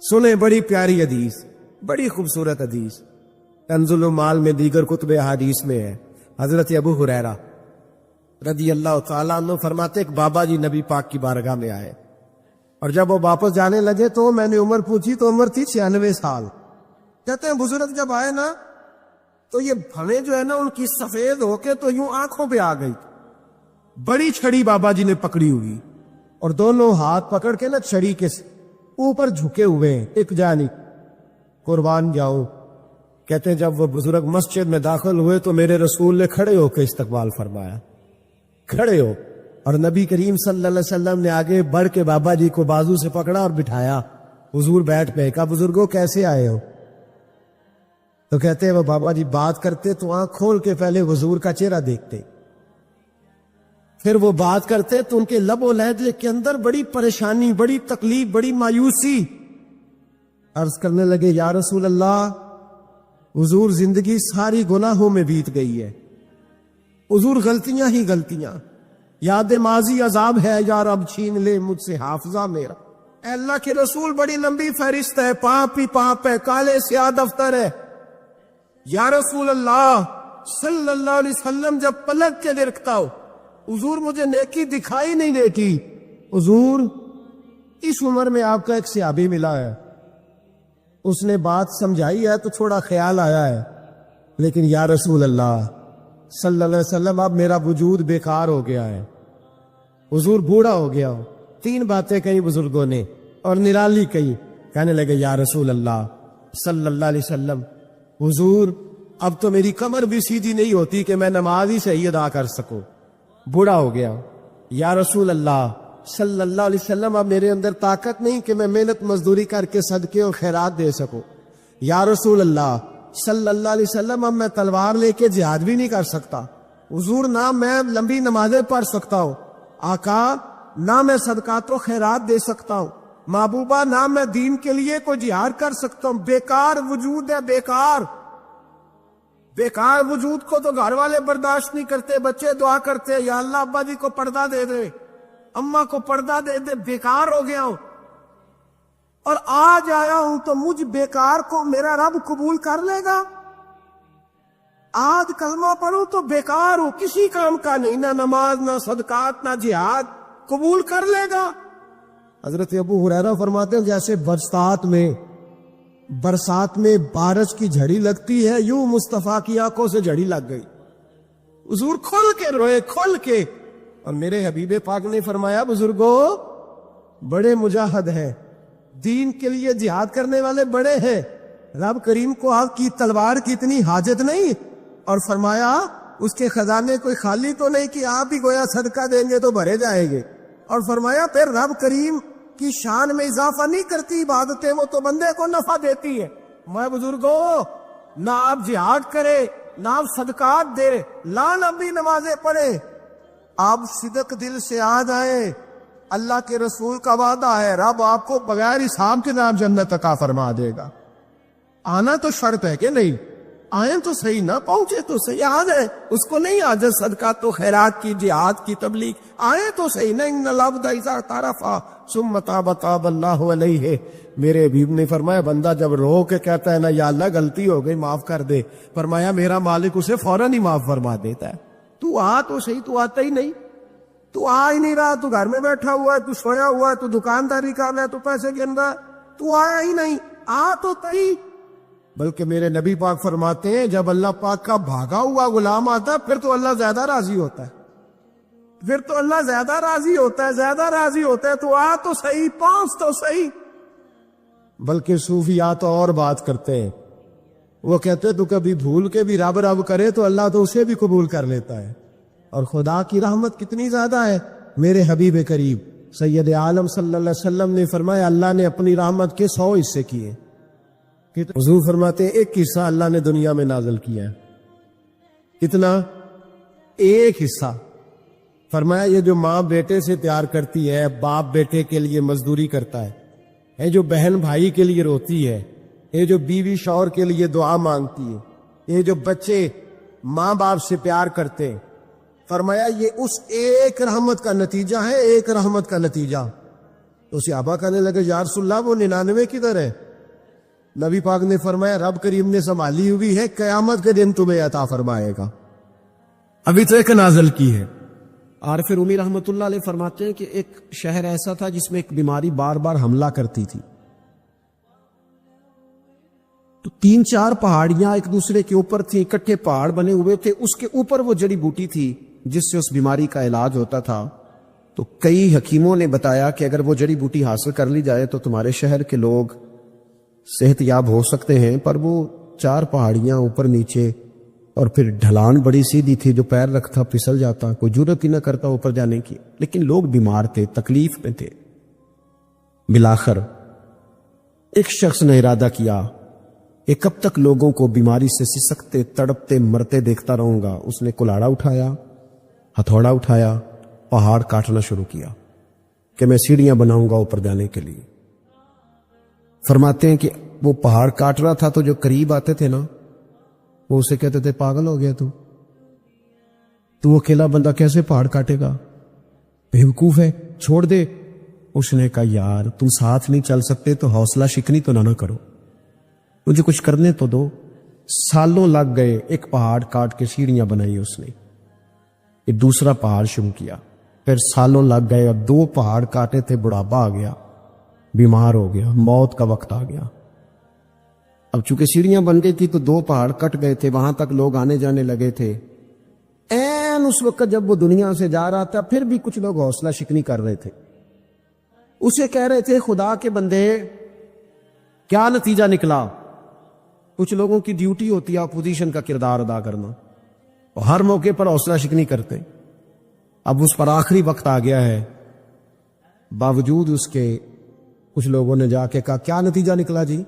سنیں بڑی پیاری حدیث، بڑی خوبصورت حدیث، کنز المال میں دیگر کتب احادیث میں ہے۔ حضرت ابو ہریرہ رضی اللہ تعالیٰ عنہ فرماتے ایک بابا جی نبی پاک کی بارگاہ میں آئے، اور جب وہ واپس جانے لگے تو میں نے عمر پوچھی تو عمر تھی 96 سال۔ کہتے ہیں بزرگ جب آئے نا تو یہ بھویں جو ہے نا ان کی سفید ہو کے تو یوں آنکھوں پہ آ گئی، بڑی چھڑی بابا جی نے پکڑی ہوئی اور دونوں ہاتھ پکڑ کے نا چھڑی کے اوپر جھکے ہوئے ہیں، ایک جانب قربان جاؤں۔ کہتے ہیں جب وہ بزرگ مسجد میں داخل ہوئے تو میرے رسول نے کھڑے ہو کے استقبال فرمایا، کھڑے ہو، اور نبی کریم صلی اللہ علیہ وسلم نے آگے بڑھ کے بابا جی کو بازو سے پکڑا اور بٹھایا۔ حضور بیٹھ پہ، کہا بزرگوں کیسے آئے ہو؟ تو کہتے ہیں وہ بابا جی بات کرتے تو آنکھ کھول کے پہلے حضور کا چہرہ دیکھتے، پھر وہ بات کرتے تو ان کے لب و لہجے کے اندر بڑی پریشانی، بڑی تکلیف، بڑی مایوسی۔ عرض کرنے لگے یا رسول اللہ، حضور زندگی ساری گناہوں میں بیت گئی ہے، حضور غلطیاں ہی غلطیاں، یاد ماضی عذاب ہے، یا رب چھین لے مجھ سے حافظہ میرا۔ اے اللہ کے رسول بڑی لمبی فہرست ہے، پاپ ہی پاپ ہے، کالے سیاہ دفتر ہے۔ یا رسول اللہ صلی اللہ علیہ وسلم جب پلٹ کے دیکھتا ہو حضور مجھے نیکی دکھائی نہیں دیتی۔ حضور اس عمر میں آپ کا ایک صحابی ملا ہے، اس نے بات سمجھائی ہے تو تھوڑا خیال آیا ہے، لیکن یا رسول اللہ صلی اللہ علیہ وسلم اب میرا وجود بیکار ہو گیا ہے، حضور بوڑھا ہو گیا ہو۔ 3 باتیں کہیں بزرگوں نے اور نرالی کہی۔ کہنے لگے یا رسول اللہ صلی اللہ علیہ وسلم، حضور اب تو میری کمر بھی سیدھی نہیں ہوتی کہ میں نماز ہی صحیح ادا کر سکوں، بوڑھا ہو گیا۔ یا رسول اللہ صلی اللہ علیہ وسلم اب میرے اندر طاقت نہیں کہ میں محنت مزدوری کر کے صدقے اور خیرات دے سکوں۔ یا رسول اللہ صلی اللہ علیہ وسلم اب میں تلوار لے کے جہاد بھی نہیں کر سکتا، حضور نہ میں لمبی نمازیں پڑھ سکتا ہوں، آقا نہ میں صدقات و خیرات دے سکتا ہوں، محبوبہ نہ میں دین کے لیے کوئی جہاد کر سکتا ہوں، بیکار وجود ہے، بیکار بیکار وجود کو تو گھر والے برداشت نہیں کرتے، بچے دعا کرتے یا اللہ ابا جی کو پردہ دے دے، اماں کو پردہ دے دے، بیکار ہو گیا ہوں اور آج آیا ہوں تو مجھ بیکار کو میرا رب قبول کر لے گا؟ آج کلمہ پڑھوں تو بیکار ہوں، کسی کام کا نہیں، نہ نماز نہ صدقات نہ جہاد، قبول کر لے گا؟ حضرت ابو ہریرہ فرماتے ہیں جیسے برسات میں بارش کی جھڑی لگتی ہے، یوں مصطفیٰ کی آنکھوں سے جھڑی لگ گئی، حضور کھل کے روئے، کھل کے۔ اور میرے حبیب پاک نے فرمایا بزرگوں بڑے مجاہد ہیں، دین کے لیے جہاد کرنے والے بڑے ہیں، رب کریم کو آپ کی تلوار کی اتنی حاجت نہیں، اور فرمایا اس کے خزانے کوئی خالی تو نہیں کہ آپ ہی گویا صدقہ دیں گے تو بھرے جائیں گے، اور فرمایا پھر رب کریم کی شان میں اضافہ نہیں کرتی عبادتیں، وہ تو بندے کو نفع دیتی ہے۔ میں بزرگوں نہ آپ جہاد کرے نہ آپ صدقات دے نہ لمبی نمازیں پڑھے، آپ صدق دل سے آ جائیں، اللہ کے رسول کا وعدہ ہے رب آپ کو بغیر حساب کے نام جنت عطا فرما دے گا۔ آنا تو شرط ہے کہ نہیں، آئیں تو صحیح، نہ پہنچے تو صحیح، آ جائیں، اس کو نہیں عاجز صدقات و خیرات کی، جہاد کی تبلیغ، آئیں تو صحیح، نہ ان العبد اذا اعترف ثم تاب تاب اللہ علیہ۔ میرے حبیب نے فرمایا بندہ جب رو کے کہتا ہے نا یا اللہ غلطی ہو گئی معاف کر دے، فرمایا میرا مالک اسے فوراً ہی معاف فرما دیتا ہے۔ تو آ تو صحیح، تو آتا ہی نہیں، تو آ ہی نہیں رہا، تو گھر میں بیٹھا ہوا ہے، تو سویا ہوا ہے، تو دکانداری کر رہا ہے، تو پیسے گن رہا ہے، تو آیا ہی نہیں، آ تو صحیح۔ بلکہ میرے نبی پاک فرماتے ہیں جب اللہ پاک کا بھاگا ہوا غلام آتا ہے پھر تو اللہ زیادہ راضی ہوتا ہے، پھر تو اللہ زیادہ راضی ہوتا ہے، زیادہ راضی ہوتا ہے، تو آ تو صحیح، پہنچ تو صحیح۔ بلکہ صوفیات اور بات کرتے ہیں، وہ کہتے تو کبھی بھول کے بھی رب رب کرے تو اللہ تو اسے بھی قبول کر لیتا ہے، اور خدا کی رحمت کتنی زیادہ ہے۔ میرے حبیب کریم سید عالم صلی اللہ علیہ وسلم نے فرمایا اللہ نے اپنی رحمت کے 100 حصے کیے، حضور فرماتے ہیں ایک حصہ اللہ نے دنیا میں نازل کیا ہے، کتنا؟ ایک حصہ۔ فرمایا یہ جو ماں بیٹے سے پیار کرتی ہے، باپ بیٹے کے لیے مزدوری کرتا ہے، یہ جو بہن بھائی کے لیے روتی ہے، یہ جو بیوی شوہر کے لیے دعا مانگتی ہے، یہ جو بچے ماں باپ سے پیار کرتے ہیں، فرمایا یہ اس ایک رحمت کا نتیجہ ہے، ایک رحمت کا نتیجہ۔ تو صحابہ کہنے لگے یا رسول اللہ وہ 99 کدھر ہے؟ نبی پاک نے فرمایا رب کریم نے سنبھالی ہوئی ہے، قیامت کے دن تمہیں عطا فرمائے گا، ابھی تو ایک نازل کی ہے۔ عارف رومی رحمۃ اللہ علیہ فرماتے ہیں کہ ایک شہر ایسا تھا جس میں ایک بیماری بار بار حملہ کرتی تھی، تو 3-4 پہاڑیاں ایک دوسرے کے اوپر تھیں، اکٹھے پہاڑ بنے ہوئے تھے، اس کے اوپر وہ جڑی بوٹی تھی جس سے اس بیماری کا علاج ہوتا تھا۔ تو کئی حکیموں نے بتایا کہ اگر وہ جڑی بوٹی حاصل کر لی جائے تو تمہارے شہر کے لوگ صحت یاب ہو سکتے ہیں، پر وہ 4 پہاڑیاں اوپر نیچے اور پھر ڈھلان بڑی سیدھی تھی، جو پیر رکھتا پھسل جاتا، کوئی جرت ہی نہ کرتا اوپر جانے کی، لیکن لوگ بیمار تھے، تکلیف میں تھے۔ بالآخر ایک شخص نے ارادہ کیا کہ کب تک لوگوں کو بیماری سے سسکتے تڑپتے مرتے دیکھتا رہوں گا۔ اس نے کلاڑا اٹھایا، ہتھوڑا اٹھایا، پہاڑ کاٹنا شروع کیا کہ میں سیڑھیاں بناؤں گا اوپر جانے کے لیے۔ فرماتے ہیں کہ وہ پہاڑ کاٹ رہا تھا تو جو قریب آتے تھے نا وہ اسے کہتے تھے پاگل ہو گیا تو اکیلا بندہ کیسے پہاڑ کاٹے گا، بیوقوف ہے، چھوڑ دے۔ اس نے کہا یار تم ساتھ نہیں چل سکتے تو حوصلہ شکنی تو نہ کرو، مجھے کچھ کرنے تو دو۔ سالوں لگ گئے، ایک پہاڑ کاٹ کے سیڑھیاں بنائی اس نے، ایک دوسرا پہاڑ شروع کیا، پھر سالوں لگ گئے، اب 2 پہاڑ کاٹے تھے، بڑھاپا آ گیا، بیمار ہو گیا، موت کا وقت آ گیا۔ اب چونکہ سیڑھیاں بن گئی تھی تو 2 پہاڑ کٹ گئے تھے، وہاں تک لوگ آنے جانے لگے تھے۔ این اس وقت جب وہ دنیا سے جا رہا تھا پھر بھی کچھ لوگ حوصلہ شکنی کر رہے تھے، اسے کہہ رہے تھے خدا کے بندے کیا نتیجہ نکلا۔ کچھ لوگوں کی ڈیوٹی ہوتی ہے اپوزیشن کا کردار ادا کرنا، اور ہر موقع پر حوصلہ شکنی کرتے۔ اب اس پر آخری وقت آ گیا ہے، باوجود اس کے کچھ لوگوں نے جا کے کہا کیا نتیجہ نکلا جی،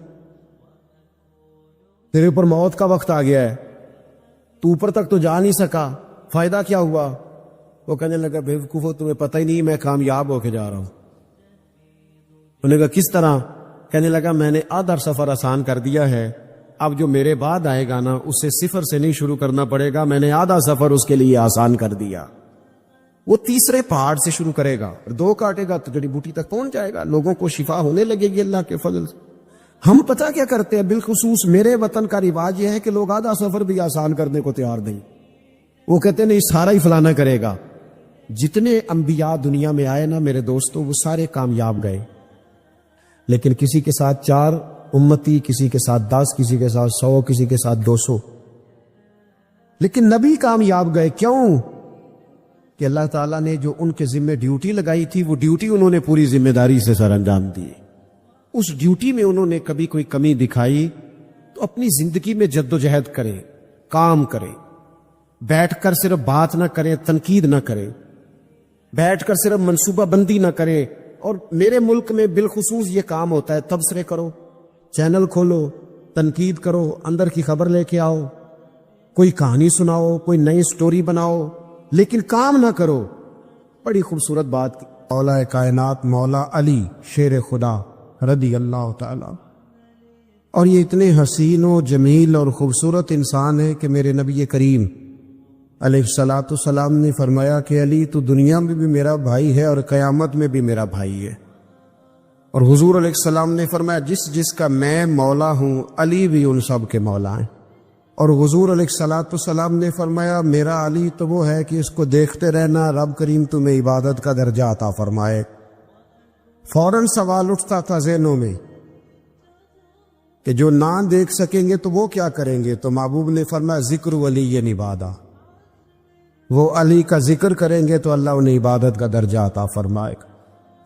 تیرے اوپر موت کا وقت آ گیا ہے، تو اوپر تک تو جا نہیں سکا، فائدہ کیا ہوا؟ وہ کہنے لگا بیوقوفو تمہیں پتہ ہی نہیں میں کامیاب ہو کے جا رہا ہوں۔ انہوں نے کہا کس طرح؟ کہنے لگا میں نے آدھا سفر آسان کر دیا ہے، اب جو میرے بعد آئے گا نا اسے 0 سے نہیں شروع کرنا پڑے گا، میں نے آدھا سفر اس کے لیے آسان کر دیا۔ وہ تیسرے پہاڑ سے شروع کرے گا، 2 کاٹے گا تو جڑی بوٹی تک پہنچ جائے گا، لوگوں کو شفا ہونے لگے گی اللہ کے فضل سے۔ ہم پتہ کیا کرتے ہیں، بالخصوص میرے وطن کا رواج یہ ہے کہ لوگ آدھا سفر بھی آسان کرنے کو تیار نہیں، وہ کہتے ہیں نہیں سارا ہی فلانا کرے گا۔ جتنے انبیاء دنیا میں آئے نا میرے دوستوں وہ سارے کامیاب گئے، لیکن کسی کے ساتھ 4 امتی، کسی کے ساتھ 10، کسی کے ساتھ 100، کسی کے ساتھ 200، لیکن نبی کامیاب گئے۔ کیوں؟ کہ اللہ تعالیٰ نے جو ان کے ذمہ ڈیوٹی لگائی تھی وہ ڈیوٹی انہوں نے پوری ذمہ داری سے سر انجام دی۔ اس ڈیوٹی میں انہوں نے کبھی کوئی کمی دکھائی تو اپنی زندگی میں جد و جہد کریں، کام کریں، بیٹھ کر صرف بات نہ کریں، تنقید نہ کریں، بیٹھ کر صرف منصوبہ بندی نہ کریں۔ اور میرے ملک میں بالخصوص یہ کام ہوتا ہے، تبصرے کرو، چینل کھولو، تنقید کرو، اندر کی خبر لے کے آؤ، کوئی کہانی سناؤ، کوئی نئی سٹوری بناؤ، لیکن کام نہ کرو۔ بڑی خوبصورت بات کی مولا کائنات مولا علی شیر خدا رضی اللہ تعالی، اور یہ اتنے حسین و جمیل اور خوبصورت انسان ہے کہ میرے نبی کریم علیہ الصلوۃ والسلام نے فرمایا کہ علی تو دنیا میں بھی میرا بھائی ہے اور قیامت میں بھی میرا بھائی ہے۔ اور حضور علیہ السلام نے فرمایا جس جس کا میں مولا ہوں علی بھی ان سب کے مولا ہیں۔ اور حضور علیہ الصلوۃ والسلام نے فرمایا میرا علی تو وہ ہے کہ اس کو دیکھتے رہنا رب کریم تمہیں عبادت کا درجہ عطا فرمائے۔ فوراً سوال اٹھتا تھا ذہنوں میں کہ جو نہ دیکھ سکیں گے تو وہ کیا کریں گے؟ تو محبوب نے فرمایا ذکر ولی عبادہ، وہ علی کا ذکر کریں گے تو اللہ انہیں عبادت کا درجہ عطا فرمائے گا۔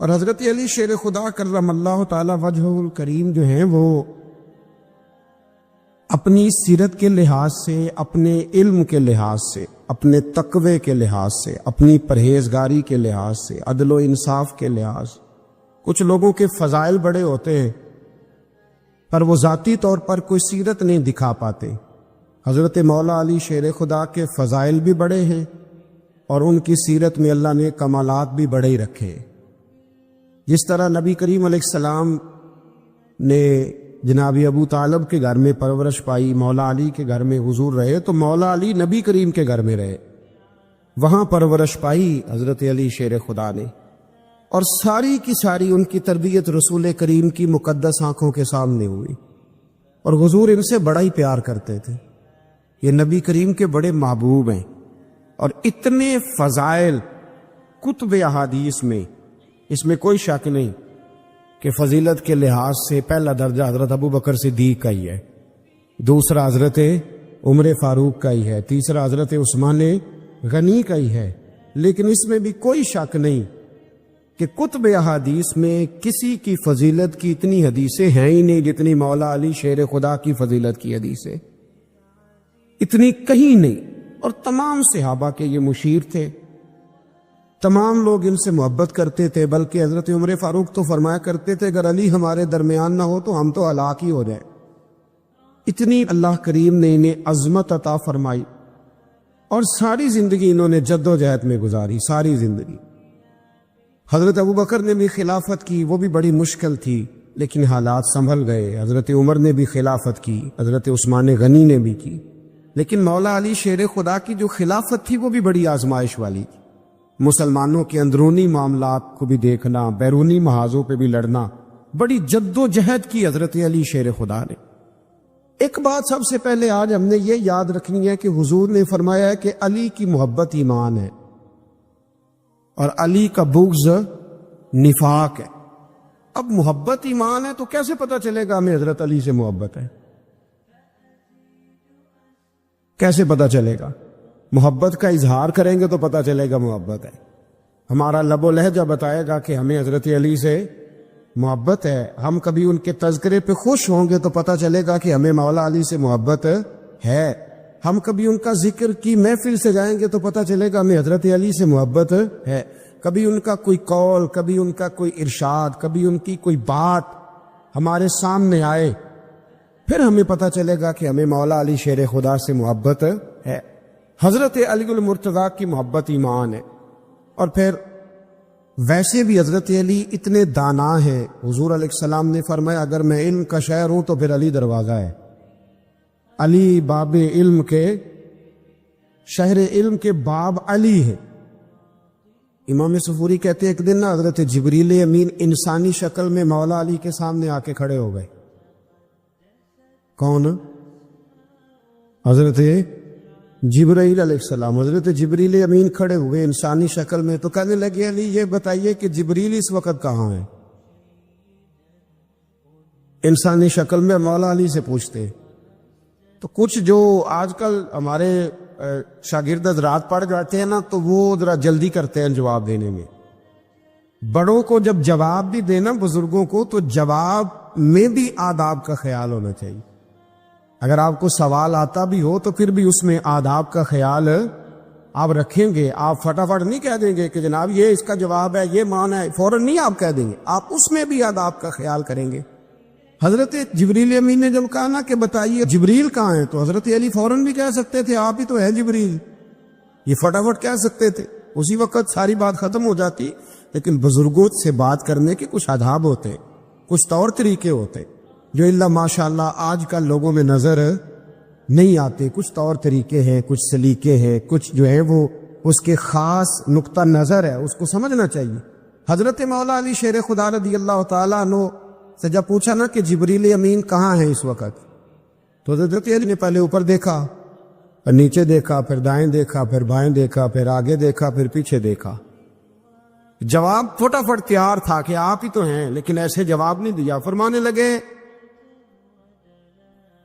اور حضرت علی شیر خدا کرم اللہ تعالی وجہہ الکریم جو ہیں وہ اپنی سیرت کے لحاظ سے، اپنے علم کے لحاظ سے، اپنے تقوی کے لحاظ سے، اپنی پرہیزگاری کے لحاظ سے، عدل و انصاف کے لحاظ، کچھ لوگوں کے فضائل بڑے ہوتے ہیں پر وہ ذاتی طور پر کوئی سیرت نہیں دکھا پاتے۔ حضرت مولا علی شیر خدا کے فضائل بھی بڑے ہیں اور ان کی سیرت میں اللہ نے کمالات بھی بڑے ہی رکھے۔ جس طرح نبی کریم علیہ السلام نے جناب ابو طالب کے گھر میں پرورش پائی، مولا علی کے گھر میں حضور رہے، تو مولا علی نبی کریم کے گھر میں رہے، وہاں پرورش پائی حضرت علی شیر خدا نے۔ اور ساری کی ساری ان کی تربیت رسول کریم کی مقدس آنکھوں کے سامنے ہوئی، اور حضور ان سے بڑا ہی پیار کرتے تھے۔ یہ نبی کریم کے بڑے محبوب ہیں، اور اتنے فضائل کتب احادیث میں، اس میں کوئی شک نہیں کہ فضیلت کے لحاظ سے پہلا درجہ حضرت ابو بکر صدیق کا ہی ہے، دوسرا حضرت عمر فاروق کا ہی ہے، تیسرا حضرت عثمان غنی کا ہی ہے۔ لیکن اس میں بھی کوئی شک نہیں کہ کتب احادیث میں کسی کی فضیلت کی اتنی حدیثیں ہیں ہی نہیں جتنی مولا علی شیر خدا کی فضیلت کی حدیثیں، اتنی کہیں نہیں۔ اور تمام صحابہ کے یہ مشیر تھے، تمام لوگ ان سے محبت کرتے تھے، بلکہ حضرت عمر فاروق تو فرمایا کرتے تھے اگر علی ہمارے درمیان نہ ہو تو ہم تو ہلاک ہی ہو جائیں۔ اتنی اللہ کریم نے انہیں عظمت عطا فرمائی، اور ساری زندگی انہوں نے جد و جہد میں گزاری، ساری زندگی۔ حضرت ابو بکر نے بھی خلافت کی، وہ بھی بڑی مشکل تھی لیکن حالات سنبھل گئے۔ حضرت عمر نے بھی خلافت کی، حضرت عثمان غنی نے بھی کی، لیکن مولا علی شیر خدا کی جو خلافت تھی وہ بھی بڑی آزمائش والی تھی۔ مسلمانوں کے اندرونی معاملات کو بھی دیکھنا، بیرونی محاذوں پہ بھی لڑنا، بڑی جد و جہد کی حضرت علی شیر خدا نے۔ ایک بات سب سے پہلے آج ہم نے یہ یاد رکھنی ہے کہ حضور نے فرمایا ہے کہ علی کی محبت ایمان ہے، اور علی کا بغض نفاق ہے۔ اب محبت ایمان ہے تو کیسے پتا چلے گا ہمیں حضرت علی سے محبت ہے؟ کیسے پتا چلے گا؟ محبت کا اظہار کریں گے تو پتا چلے گا محبت ہے، ہمارا لب و لہجہ بتائے گا کہ ہمیں حضرت علی سے محبت ہے، ہم کبھی ان کے تذکرے پہ خوش ہوں گے تو پتا چلے گا کہ ہمیں مولا علی سے محبت ہے، ہم کبھی ان کا ذکر کی محفل سے جائیں گے تو پتا چلے گا ہمیں حضرت علی سے محبت ہے، کبھی ان کا کوئی قول، کبھی ان کا کوئی ارشاد، کبھی ان کی کوئی بات ہمارے سامنے آئے، پھر ہمیں پتا چلے گا کہ ہمیں مولا علی شیر خدا سے محبت ہے۔ حضرت علی المرتضیٰ کی محبت ایمان ہے۔ اور پھر ویسے بھی حضرت علی اتنے دانا ہیں، حضور علیہ السلام نے فرمایا اگر میں علم کا شہر ہوں تو پھر علی دروازہ ہے۔ علی باب علم کے، شہر علم کے باب علی ہے۔ امام صفوری کہتے ہیں ایک دن نا حضرت جبریل امین انسانی شکل میں مولا علی کے سامنے آ کے کھڑے ہو گئے۔ کون؟ حضرت جبرائیل علیہ السلام۔ حضرت جبریل امین کھڑے ہوئے انسانی شکل میں، تو کہنے لگے علی یہ بتائیے کہ جبریل اس وقت کہاں ہے؟ انسانی شکل میں مولا علی سے پوچھتے۔ تو کچھ جو آج کل ہمارے شاگرد حضرات پڑھ جاتے ہیں نا تو وہ ذرا جلدی کرتے ہیں جواب دینے میں۔ بڑوں کو جب جواب بھی دینا بزرگوں کو تو جواب میں بھی آداب کا خیال ہونا چاہیے۔ اگر آپ کو سوال آتا بھی ہو تو پھر بھی اس میں آداب کا خیال آپ رکھیں گے۔ آپ فٹافٹ نہیں کہہ دیں گے کہ جناب یہ اس کا جواب ہے، یہ معنی ہے، فوراً نہیں آپ کہہ دیں گے، آپ اس میں بھی آداب کا خیال کریں گے۔ حضرت جبریل امین نے جب کہا نا کہ بتائیے جبریل کہاں ہے، تو حضرت علی فوراً بھی کہہ سکتے تھے آپ ہی تو ہے جبریل، یہ فٹافٹ کہہ سکتے تھے، اسی وقت ساری بات ختم ہو جاتی۔ لیکن بزرگوں سے بات کرنے کے کچھ آداب ہوتے، کچھ طور طریقے ہوتے جو اللہ ماشاءاللہ آج کل لوگوں میں نظر نہیں آتے۔ کچھ طور طریقے ہیں، کچھ سلیقے ہیں، کچھ جو ہے وہ اس کے خاص نقطہ نظر ہے، اس کو سمجھنا چاہیے۔ حضرت مولا علی شیر خدا رضی اللہ تعالیٰ عنہ سے جب پوچھا نا کہ جبریل امین کہاں ہے اس وقت، تو حضرت علی نے پہلے اوپر دیکھا، پھر نیچے دیکھا، پھر دائیں دیکھا، پھر بائیں دیکھا، پھر آگے دیکھا، پھر پیچھے دیکھا۔ جواب فٹافٹ تیار تھا کہ آپ ہی تو ہیں، لیکن ایسے جواب نہیں دیا۔ فرمانے لگے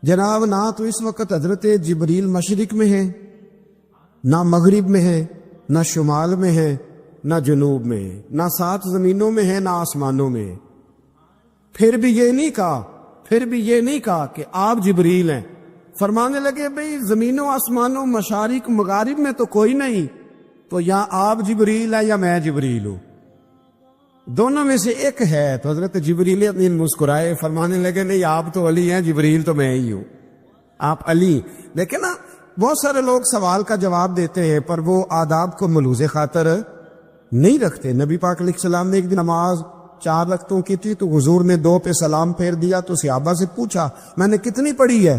جناب نہ تو اس وقت حضرت جبریل مشرق میں ہے، نہ مغرب میں ہے، نہ شمال میں ہے، نہ جنوب میں ہے، نہ 7 زمینوں میں ہے، نہ آسمانوں میں ہے۔ پھر بھی یہ نہیں کہا کہ آپ جبریل ہیں۔ فرمانے لگے بھئی زمینوں آسمانوں مشارق مغارب میں تو کوئی نہیں، تو یا آپ جبریل ہے یا میں جبریل ہوں، دونوں میں سے ایک ہے۔ تو حضرت جبریل امین مسکرائے، فرمانے لگے نہیں آپ تو علی ہیں، جبریل تو میں ہی ہوں، آپ علی۔ لیکن نا بہت سارے لوگ سوال کا جواب دیتے ہیں پر وہ آداب کو ملوز خاطر نہیں رکھتے۔ نبی پاک علیہ السلام نے ایک دن نماز 4 رکعتوں کی تھی تو حضور نے 2 پہ سلام پھیر دیا، تو صحابہ سے پوچھا میں نے کتنی پڑھی ہے؟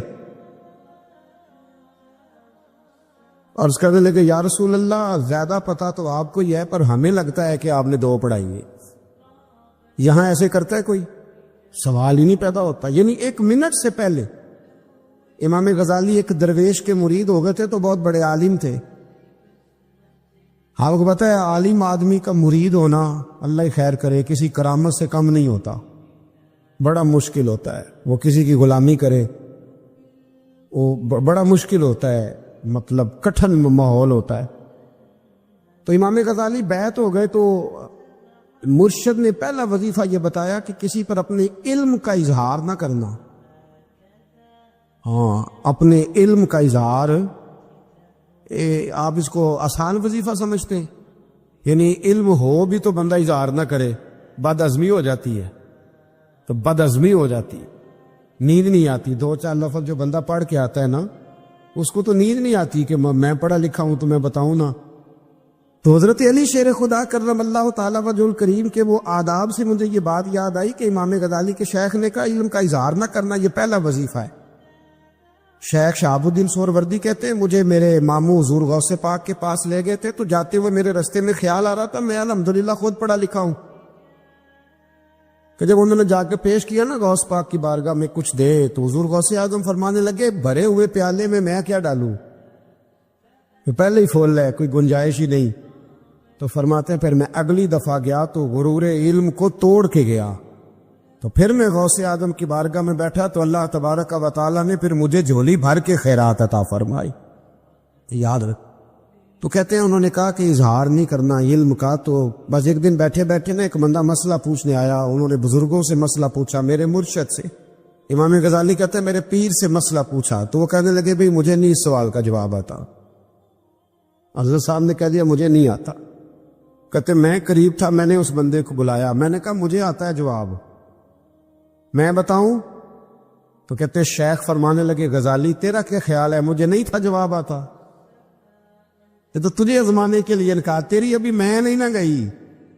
اور اس کہنے لگے یا رسول اللہ زیادہ پتہ تو آپ کو ہی ہے، پر ہمیں لگتا ہے کہ آپ نے 2 پڑھائی ہے۔ یہاں ایسے کرتا ہے کوئی؟ سوال ہی نہیں پیدا ہوتا. یعنی 1 منٹ سے پہلے امام غزالی ایک درویش کے مرید ہو گئے تھے تو بہت بڑے عالم تھے. آپ کو پتا ہے عالم آدمی کا مرید ہونا اللہ خیر کرے کسی کرامت سے کم نہیں ہوتا، بڑا مشکل ہوتا ہے. وہ کسی کی غلامی کرے وہ بڑا مشکل ہوتا ہے، مطلب کٹھن ماحول ہوتا ہے. تو امام غزالی بیعت ہو گئے تو مرشد نے پہلا وظیفہ یہ بتایا کہ کسی پر اپنے علم کا اظہار نہ کرنا. ہاں، اپنے علم کا اظہار آپ اس کو آسان وظیفہ سمجھتے ہیں؟ یعنی علم ہو بھی تو بندہ اظہار نہ کرے، بد عزمی ہو جاتی ہے. تو بد عزمی ہو جاتی ہے، نیند نہیں آتی. 2-4 لفظ جو بندہ پڑھ کے آتا ہے نا، اس کو تو نیند نہیں آتی کہ میں پڑھا لکھا ہوں تو میں بتاؤں نا. تو حضرت علی شیر خدا کرم اللہ تعالیٰ وجہ الکریم کے وہ آداب سے مجھے یہ بات یاد آئی کہ امام غزالی کے شیخ نے کہا علم کا اظہار نہ کرنا یہ پہلا وظیفہ ہے. شیخ شہاب الدین سہروردی کہتے ہیں مجھے میرے ماموں حضور غوث پاک کے پاس لے گئے تھے تو جاتے ہوئے میرے رستے میں خیال آ رہا تھا میں الحمدللہ خود پڑھا لکھا ہوں، کہ جب انہوں نے جا کے پیش کیا نا غوث پاک کی بارگاہ میں کچھ دے تو حضور غوث اعظم فرمانے لگے بھرے ہوئے پیالے میں کیا ڈالوں، پہلے ہی فول ہے کوئی گنجائش ہی نہیں. تو فرماتے ہیں پھر میں اگلی دفعہ گیا تو غرور علم کو توڑ کے گیا، تو پھر میں غوث اعظم کی بارگاہ میں بیٹھا تو اللہ تبارک و تعالیٰ نے پھر مجھے جھولی بھر کے خیرات عطا فرمائی. یاد رکھ. تو کہتے ہیں انہوں نے کہا کہ اظہار نہیں کرنا علم کا. تو بس ایک دن بیٹھے بیٹھے نا ایک بندہ مسئلہ پوچھنے آیا، انہوں نے بزرگوں سے مسئلہ پوچھا، میرے مرشد سے. امام غزالی کہتے ہیں میرے پیر سے مسئلہ پوچھا تو وہ کہنے لگے بھئی مجھے نہیں اس سوال کا جواب آتا. حضرت صاحب نے کہہ دیا مجھے نہیں آتا. کہتے میں قریب تھا، میں نے اس بندے کو بلایا، میں نے کہا مجھے آتا ہے جواب، میں بتاؤں؟ تو کہتے شیخ فرمانے لگے غزالی تیرا کیا خیال ہے مجھے نہیں تھا جواب آتا؟ یہ تو تجھے آزمانے کے لیے کہا، تیری ابھی میں نہیں نہ گئی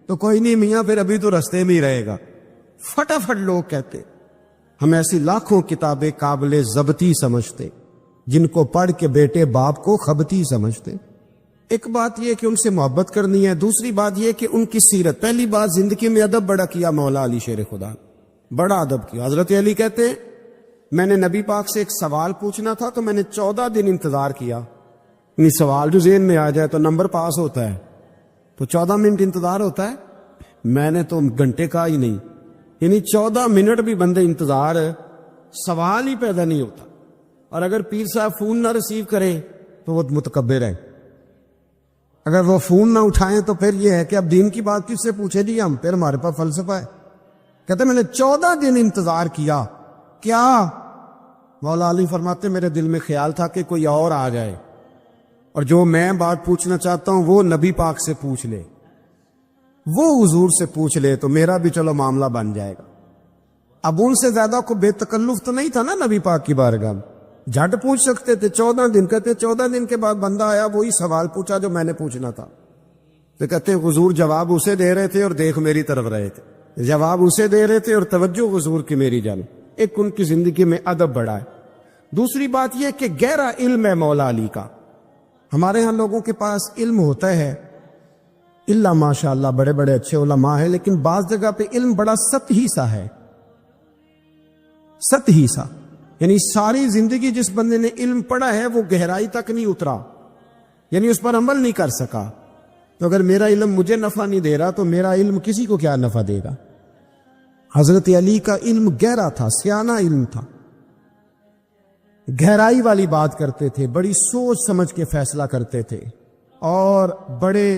تو کوئی نہیں میاں پھر ابھی تو رستے میں ہی رہے گا. فٹافٹ لوگ کہتے ہم ایسی لاکھوں کتابیں قابل ضبطی سمجھتے جن کو پڑھ کے بیٹے باپ کو خبتی سمجھتے. ایک بات یہ کہ ان سے محبت کرنی ہے، دوسری بات یہ کہ ان کی سیرت. پہلی بات زندگی میں ادب بڑا کیا مولا علی شیر خدا، بڑا ادب کیا. حضرت علی کہتے ہیں میں نے نبی پاک سے ایک سوال پوچھنا تھا تو میں نے 14 دن انتظار کیا. یعنی سوال جو ذہن میں آ جائے تو نمبر پاس ہوتا ہے، تو 14 منٹ انتظار ہوتا ہے. میں نے تو گھنٹے کا ہی نہیں، یعنی 14 منٹ بھی بندے انتظار، سوال ہی پیدا نہیں ہوتا. اور اگر پیر صاحب فون نہ ریسیو کرے تو وہ متکبر ہے، اگر وہ فون نہ اٹھائیں تو پھر یہ ہے کہ اب دین کی بات کس سے پوچھے جی ہم، پھر ہمارے پاس فلسفہ ہے. کہتے میں نے 14 دن انتظار کیا. کیا؟ مولا علی فرماتے میرے دل میں خیال تھا کہ کوئی اور آ جائے اور جو میں بات پوچھنا چاہتا ہوں وہ نبی پاک سے پوچھ لے، وہ حضور سے پوچھ لے تو میرا بھی چلو معاملہ بن جائے گا. اب ان سے زیادہ کو بے تکلف تو نہیں تھا نا نبی پاک کی بارگاہ میں، جھٹ پوچھ سکتے تھے. 14 دن کہتے 14 دن کے بعد بندہ آیا وہی سوال پوچھا جو میں نے پوچھنا تھا. تو کہتے حضور جواب اسے دے رہے تھے اور دیکھ میری طرف رہے تھے، جواب اسے دے رہے تھے اور توجہ حضور کی میری جانب. ایک ان کی زندگی میں ادب بڑا ہے. دوسری بات یہ کہ گہرا علم ہے مولا علی کا. ہمارے ہاں لوگوں کے پاس علم ہوتا ہے اللہ ماشاء اللہ بڑے بڑے اچھے علماء ہیں، لیکن بعض جگہ پہ علم بڑا سطحی سا ہے، سطحی سا. یعنی ساری زندگی جس بندے نے علم پڑھا ہے وہ گہرائی تک نہیں اترا، یعنی اس پر عمل نہیں کر سکا. تو اگر میرا علم مجھے نفع نہیں دے رہا تو میرا علم کسی کو کیا نفع دے گا. حضرت علی کا علم گہرا تھا، سیانہ علم تھا، گہرائی والی بات کرتے تھے، بڑی سوچ سمجھ کے فیصلہ کرتے تھے اور بڑے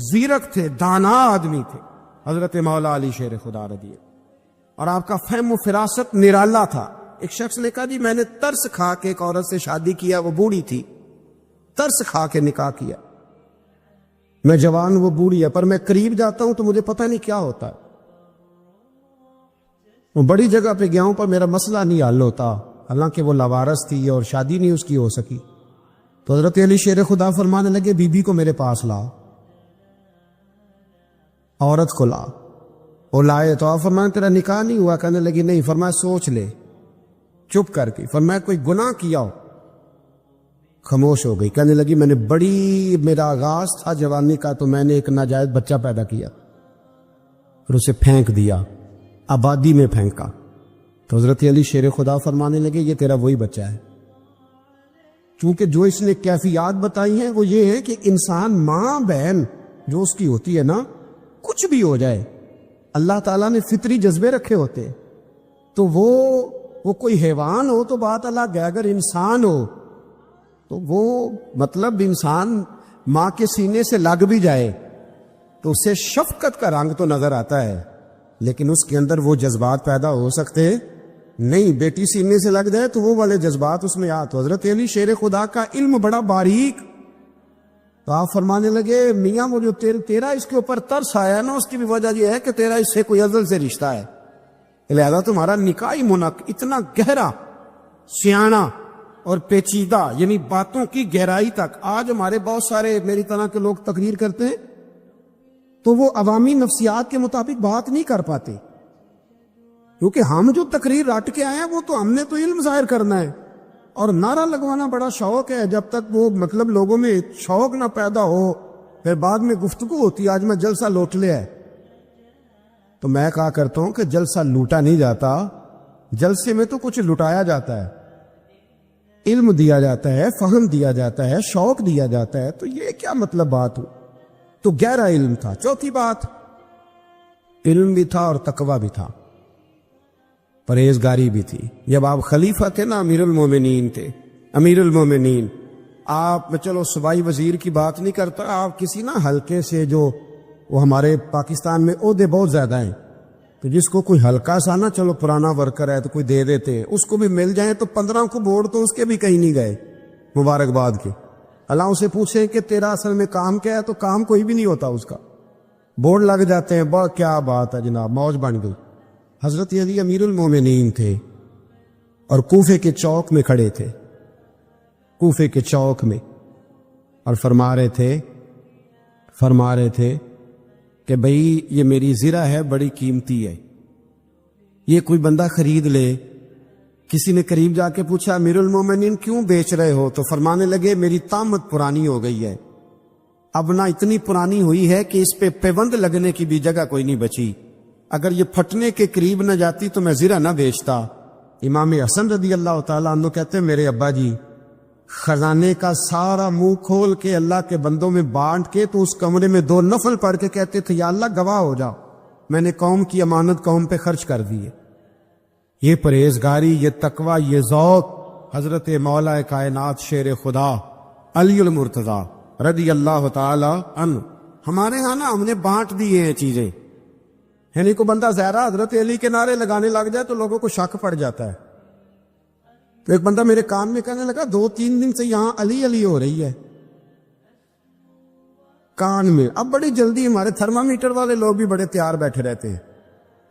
زیرک تھے، دانا آدمی تھے حضرت مولا علی شیر خدا رضی. اور آپ کا فہم و فراست نرالا تھا. ایک شخص نے کہا جی میں نے ترس کھا کے ایک عورت سے شادی کیا، وہ بوڑھی تھی، ترس کھا کے نکاح کیا. میں جوان وہ بوڑھی ہے، پر میں قریب جاتا ہوں تو مجھے پتہ نہیں کیا ہوتا ہے. وہ بڑی جگہ پہ گیا ہوں پر میرا مسئلہ نہیں حل ہوتا، حالانکہ وہ لاوارث تھی اور شادی نہیں اس کی ہو سکی. تو حضرت علی شیر خدا فرمانے لگے بی بی کو میرے پاس لا، عورت کو لا. وہ لائے تو آپ فرمانے تیرا نکاح نہیں ہوا؟ کہنے لگی نہیں. فرمایا سوچ لے. چپ کر کے. فرمایا کوئی گناہ کیا ہو؟ خاموش ہو گئی. کہنے لگی میں نے میرا آغاز تھا جوانی کا تو میں نے ایک ناجائز بچہ پیدا کیا اور اسے پھینک دیا. آبادی میں پھینکا. تو حضرت علی شیر خدا فرمانے لگے یہ تیرا وہی بچہ ہے. چونکہ جو اس نے کیفیات بتائی ہیں وہ یہ ہے کہ انسان ماں بہن جو اس کی ہوتی ہے نا، کچھ بھی ہو جائے، اللہ تعالیٰ نے فطری جذبے رکھے ہوتے. تو وہ کوئی حیوان ہو تو بات الگ ہے، اگر انسان ہو تو وہ مطلب انسان ماں کے سینے سے لگ بھی جائے تو اسے شفقت کا رنگ تو نظر آتا ہے، لیکن اس کے اندر وہ جذبات پیدا ہو سکتے نہیں. بیٹی سینے سے لگ جائے تو وہ والے جذبات اس میں تو حضرت علی شیر خدا کا علم بڑا باریک. تو آپ فرمانے لگے میاں وہ جو تیرا اس کے اوپر ترس آیا نا، اس کی بھی وجہ یہ ہے کہ تیرا اس سے کوئی ازل سے رشتہ ہے، لہذا تمہارا نکاحی منعقد اتنا گہرا، سیاںا اور پیچیدہ، یعنی باتوں کی گہرائی تک. آج ہمارے بہت سارے میری طرح کے لوگ تقریر کرتے ہیں تو وہ عوامی نفسیات کے مطابق بات نہیں کر پاتے، کیونکہ ہم جو تقریر رٹ کے آئے ہیں وہ تو ہم نے تو علم ظاہر کرنا ہے، اور نعرہ لگوانا بڑا شوق ہے. جب تک وہ مطلب لوگوں میں شوق نہ پیدا ہو پھر بعد میں گفتگو ہوتی ہے آج میں جلسہ لوٹ لیا ہے. تو میں کہا کرتا ہوں کہ جلسہ لوٹا نہیں جاتا، جلسے میں تو کچھ لٹایا جاتا ہے، علم دیا جاتا ہے، فہم دیا جاتا ہے، شوق دیا جاتا ہے. تو یہ کیا مطلب بات ہو؟ تو گہرا علم تھا. چوتھی بات، علم بھی تھا اور تقوی بھی تھا، پرہیزگاری بھی تھی. جب آپ خلیفہ تھے نا، امیر المومنین تھے، امیر المومنین، آپ چلو صوبائی وزیر کی بات نہیں کرتا، آپ کسی نا ہلکے سے، جو وہ ہمارے پاکستان میں عہدے بہت زیادہ ہیں، تو جس کو کوئی ہلکا سا نا چلو پرانا ورکر ہے تو کوئی دے دیتے، اس کو بھی مل جائیں تو 15 کو بورڈ تو اس کے بھی کہیں نہیں گئے مبارکباد کے. اللہ اسے پوچھیں کہ تیرا اصل میں کام کیا ہے تو کام کوئی بھی نہیں ہوتا اس کا، بورڈ لگ جاتے ہیں. بہت کیا بات ہے جناب، موج بن گئی. حضرت علی امیر المومنین تھے اور کوفے کے چوک میں کھڑے تھے، کوفے کے چوک میں، اور فرما رہے تھے کہ بھئی یہ میری زرہ ہے، بڑی قیمتی ہے، یہ کوئی بندہ خرید لے. کسی نے قریب جا کے پوچھا امیر المومنین کیوں بیچ رہے ہو؟ تو فرمانے لگے میری طامت پرانی ہو گئی ہے، اب نہ اتنی پرانی ہوئی ہے کہ اس پہ پیوند لگنے کی بھی جگہ کوئی نہیں بچی، اگر یہ پھٹنے کے قریب نہ جاتی تو میں زرہ نہ بیچتا. امام حسن رضی اللہ تعالیٰ عنہ کہتے ہیں میرے ابا جی خزانے کا سارا منہ کھول کے اللہ کے بندوں میں بانٹ کے تو اس کمرے میں 2 نفل پڑھ کے کہتے تھے یا اللہ گواہ ہو جاؤ، میں نے قوم کی امانت قوم پہ خرچ کر دی ہے. یہ پرہیزگاری، یہ تقوی، یہ ذوق حضرت مولا کائنات شیر خدا علی المرتضیٰ رضی اللہ تعالی عنہ. ہمارے ہاں نا ہم نے بانٹ دیے ہیں چیزیں، یعنی کو بندہ زہرا حضرت علی کے نعرے لگانے لگ جائے تو لوگوں کو شک پڑ جاتا ہے. تو ایک بندہ میرے کان میں کہنے لگا 2-3 دن سے یہاں علی علی ہو رہی ہے کان میں. اب بڑی جلدی ہمارے تھرمامیٹر والے لوگ بھی بڑے تیار بیٹھے رہتے ہیں.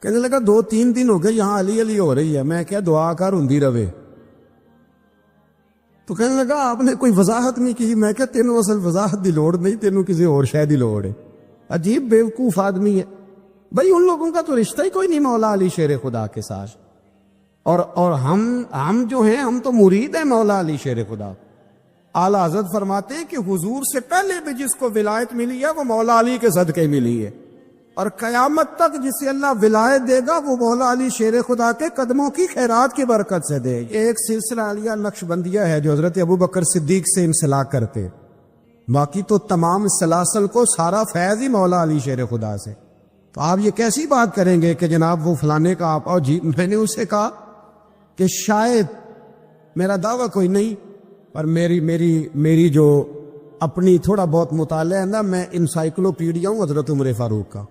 کہنے لگا 2-3 دن ہو گئے یہاں علی علی ہو رہی ہے. میں کیا دعا کر ہندی رہے. تو کہنے لگا آپ نے کوئی وضاحت نہیں کی. میں کیا تینوں اصل وضاحت دی لوڑ نہیں، تینوں کسی اور شے دی لوڑ ہے. عجیب بیوقوف آدمی ہے بھائی. ان لوگوں کا تو رشتہ ہی کوئی نہیں مولا علی شیر خدا کے ساتھ، اور ہم جو ہیں ہم تو مرید ہیں مولا علی شیر خدا. اعلیٰ حضرت فرماتے ہیں کہ حضور سے پہلے بھی جس کو ولایت ملی ہے وہ مولا علی کے صدقے ملی ہے، اور قیامت تک جسے اللہ ولایت دے گا وہ مولا علی شیر خدا کے قدموں کی خیرات کی برکت سے دے. یہ ایک سلسلہ علیہ نقشبندیہ ہے جو حضرت ابو بکر صدیق سے انسلاک کرتے، باقی تو تمام سلاسل کو سارا فیض ہی مولا علی شیر خدا سے. تو آپ یہ کیسی بات کریں گے کہ جناب وہ فلانے کا آپ جی. میں نے اسے کہا کہ شاید میرا دعویٰ کوئی نہیں، پر میری جو اپنی تھوڑا بہت مطالعہ ہے نا، میں انسائکلوپیڈیا ہوں حضرت عمر فاروق کا.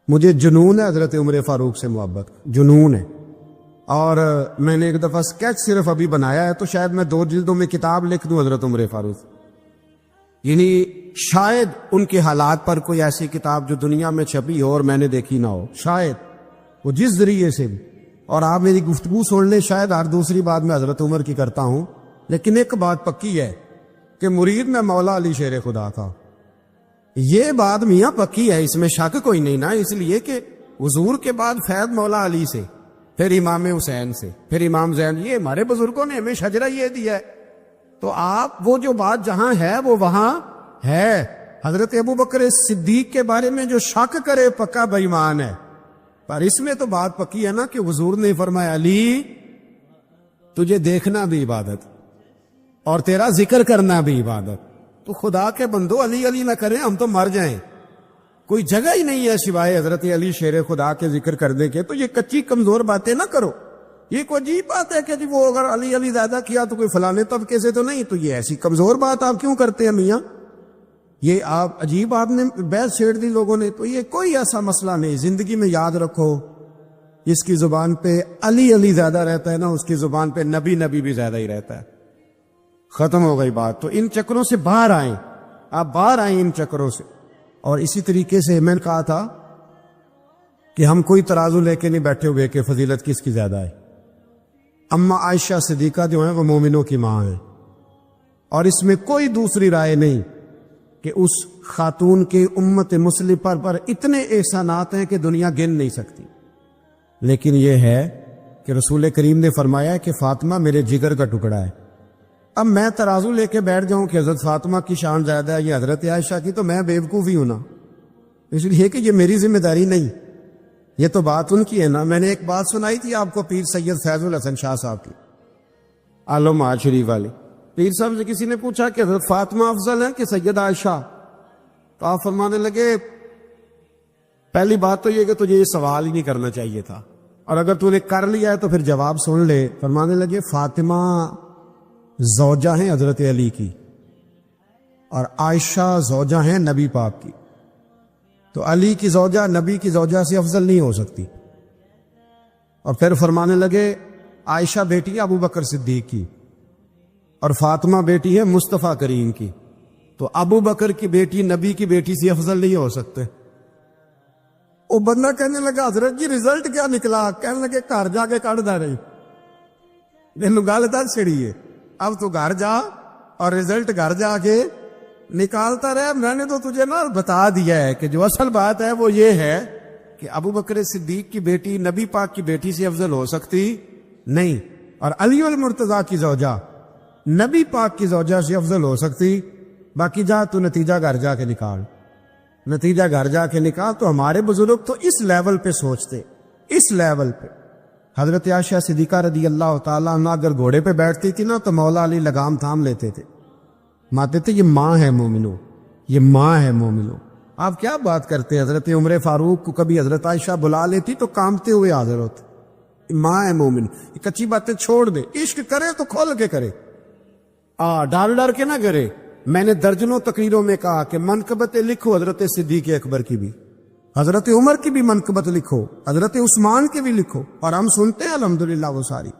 مجھے جنون ہے حضرت عمر فاروق سے محبت، جنون ہے. اور میں نے ایک دفعہ سکیچ صرف ابھی بنایا ہے تو شاید میں 2 جلدوں میں کتاب لکھ دوں حضرت عمر فاروق. یعنی شاید ان کے حالات پر کوئی ایسی کتاب جو دنیا میں چھپی ہو اور میں نے دیکھی نہ ہو، شاید وہ جس ذریعے سے بھی. اور آپ میری گفتگو سن لیں، شاید ہر دوسری بات میں حضرت عمر کی کرتا ہوں، لیکن ایک بات پکی ہے کہ مرید میں مولا علی شیر خدا کا. یہ بات میاں پکی ہے، اس میں شک کوئی نہیں نا. اس لیے کہ حضور کے بعد فیض مولا علی سے، پھر امام حسین سے، پھر امام زین. یہ ہمارے بزرگوں نے ہمیں شجرہ یہ دیا ہے. تو آپ وہ جو بات جہاں ہے وہ وہاں ہے. حضرت ابو بکر صدیق کے بارے میں جو شک کرے پکا بے ایمان ہے. پر اس میں تو بات پکی ہے نا کہ حضور نے فرمایا علی تجھے دیکھنا بھی عبادت اور تیرا ذکر کرنا بھی عبادت. تو خدا کے بندو علی علی نہ کریں, ہم تو مر جائیں. کوئی جگہ ہی نہیں ہے سوائے حضرت علی شیر خدا کے ذکر کرنے کے. تو یہ کچی کمزور باتیں نہ کرو. یہ کوئی عجیب بات ہے کہ جی وہ اگر علی علی زیادہ کیا تو کوئی فلانے طبقے سے تو نہیں. تو یہ ایسی کمزور بات آپ کیوں کرتے ہیں میاں؟ یہ آپ عجیب آپ نے بحث چھیڑ دی لوگوں نے. تو یہ کوئی ایسا مسئلہ نہیں. زندگی میں یاد رکھو, جس کی زبان پہ علی علی زیادہ رہتا ہے نا, اس کی زبان پہ نبی نبی بھی زیادہ ہی رہتا ہے. ختم ہو گئی بات. تو ان چکروں سے باہر آئیں, آپ باہر آئیں ان چکروں سے. اور اسی طریقے سے میں نے کہا تھا کہ ہم کوئی ترازو لے کے نہیں بیٹھے ہوئے کہ فضیلت کس کی زیادہ ہے. اما عائشہ صدیقہ جو ہیں وہ مومنوں کی ماں ہیں, اور اس میں کوئی دوسری رائے نہیں کہ اس خاتون کے امت مسلمہ پر اتنے احسانات ہیں کہ دنیا گن نہیں سکتی. لیکن یہ ہے کہ رسول کریم نے فرمایا کہ فاطمہ میرے جگر کا ٹکڑا ہے. اب میں ترازو لے کے بیٹھ جاؤں کہ حضرت فاطمہ کی شان زیادہ ہے یا حضرت عائشہ کی, تو میں بیوقوف ہی ہوں نا. اس لیے کہ یہ میری ذمہ داری نہیں, یہ تو بات ان کی ہے نا. میں نے ایک بات سنائی تھی آپ کو پیر سید فیض الحسن شاہ صاحب کی, عالم آج شریف والی. پیر صاحب سے کسی نے پوچھا کہ حضرت فاطمہ افضل ہے کہ سید عائشہ, تو آپ فرمانے لگے پہلی بات تو یہ کہ تجھے یہ سوال ہی نہیں کرنا چاہیے تھا, اور اگر تو نے کر لیا ہے تو پھر جواب سن لے. فرمانے لگے فاطمہ زوجہ ہیں حضرت علی کی, اور عائشہ زوجہ ہیں نبی پاک کی. تو علی کی زوجہ نبی کی زوجہ سے افضل نہیں ہو سکتی. اور پھر فرمانے لگے عائشہ بیٹی ہے ابو بکر صدیق کی, اور فاطمہ بیٹی ہے مصطفیٰ کریم کی. تو ابو بکر کی بیٹی نبی کی بیٹی سے افضل نہیں ہو سکتے. وہ بندہ کہنے لگا حضرت جی رزلٹ کیا نکلا؟ کہنے لگے گھر جا کے کٹ دا رہی. تینوں گل دس چھڑی ہے, اب تو گھر جا اور رزلٹ گھر جا کے نکالتا رہے. میں نے تو تجھے نا بتا دیا ہے کہ جو اصل بات ہے وہ یہ ہے کہ ابو بکر صدیق کی بیٹی نبی پاک کی بیٹی سے افضل ہو سکتی نہیں, اور علی المرتضیٰ کی زوجہ نبی پاک کی زوجہ سے افضل ہو سکتی. باقی جا تو نتیجہ گھر جا کے نکال, نتیجہ گھر جا کے نکال. تو ہمارے بزرگ تو اس لیول پہ سوچتے, اس لیول پہ. حضرت عائشہ صدیقہ رضی اللہ تعالیٰ عنہ اگر گھوڑے پہ بیٹھتی تھی نا تو مولا علی لگام تھام لیتے تھے, ماتے تھے یہ ماں ہے مومنوں, یہ ماں ہے مومنوں. آپ کیا بات کرتے ہیں؟ حضرت عمر فاروق کو کبھی حضرت عائشہ بلا لیتی تو کامتے ہوئے حاضر ہوتے. ماں ہے مومن. یہ کچی باتیں چھوڑ دے, عشق کرے تو کھول کے کرے, ڈر ڈر کے نہ کرے. میں نے درجنوں تقریروں میں کہا کہ منقبتیں لکھو حضرت صدیق اکبر کی بھی, حضرت عمر کی بھی منقبت لکھو, حضرت عثمان کی بھی لکھو, اور ہم سنتے ہیں الحمدللہ وہ ساری.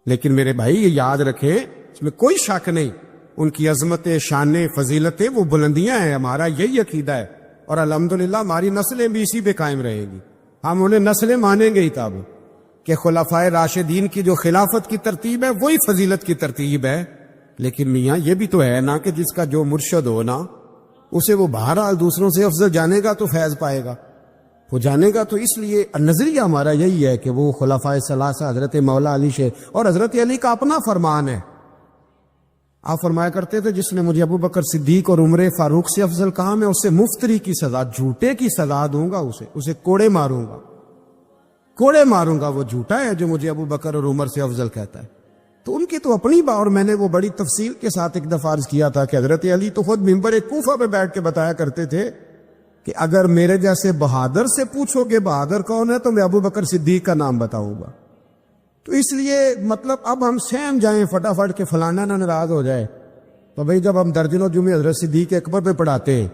لیکن میرے بھائی یہ یاد رکھے, اس میں کوئی شک نہیں, ان کی عظمتیں, شانیں, فضیلتیں وہ بلندیاں ہیں. ہمارا یہی عقیدہ ہے, اور الحمدللہ ہماری نسلیں بھی اسی پہ قائم رہے گی. ہم انہیں نسلیں مانیں گے ہی تب کہ خلفائے راشدین کی جو خلافت کی ترتیب ہے وہی فضیلت کی ترتیب ہے. لیکن میاں یہ بھی تو ہے نا کہ جس کا جو مرشد ہو نا, اسے وہ بہرحال دوسروں سے افضل جانے گا تو فیض پائے گا, وہ جانے گا. تو اس لیے نظریہ ہمارا یہی ہے کہ وہ خلفائے ثلاثہ حضرت مولا علی سے, اور حضرت علی کا اپنا فرمان ہے. آپ فرمایا کرتے تھے جس نے مجھے ابو بکر صدیق اور عمر فاروق سے افضل کہا میں اسے مفتری کی سزا, جھوٹے کی سزا دوں گا, اسے کوڑے ماروں گا, کوڑے ماروں گا. وہ جھوٹا ہے جو مجھے ابو بکر اور عمر سے افضل کہتا ہے. تو ان کی تو اپنی بات, اور میں نے وہ بڑی تفصیل کے ساتھ ایک دفعہ عرض کیا تھا کہ حضرت علی تو خود ممبر کوفہ پہ بیٹھ کے بتایا کرتے تھے کہ اگر میرے جیسے بہادر سے پوچھو کہ بہادر کون ہے تو میں ابو بکر صدیق کا نام بتاؤں گا. تو اس لیے مطلب اب ہم سہم جائیں فٹافٹ کہ فلانا نہ ناراض ہو جائے. تو بھائی جب ہم درجنوں جمعے حضرت صدیق اکبر پہ پڑھاتے ہیں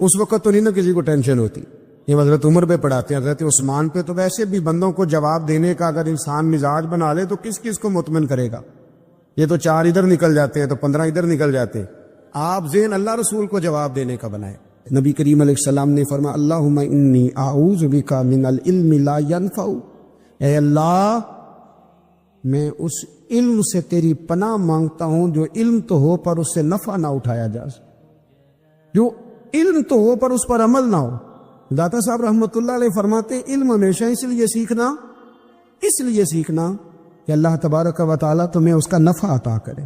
اس وقت تو نہیں نا کسی کو ٹینشن ہوتی. یہ حضرت عمر پہ پڑھاتے ہیں, حضرت عثمان پہ, تو ویسے بھی بندوں کو جواب دینے کا اگر انسان مزاج بنا لے تو کس کس کو مطمئن کرے گا. یہ تو 4 ادھر نکل جاتے ہیں تو 15 ادھر نکل جاتے ہیں. آپ ذہن اللہ رسول کو جواب دینے کا بنائے. نبی کریم علیہ السلام نے فرمایا اللہم انی اعوذ بک من العلم لا ینفع, اے اللہ میں اس علم سے تیری پناہ مانگتا ہوں جو علم تو ہو پر اس سے نفع نہ اٹھایا جا سکے, جو علم تو ہو پر اس پر عمل نہ ہو. داتا صاحب رحمۃ اللہ علیہ فرماتے علم ہمیشہ اس لیے سیکھنا کہ اللہ تبارک و تعالیٰ تمہیں اس کا نفع عطا کرے.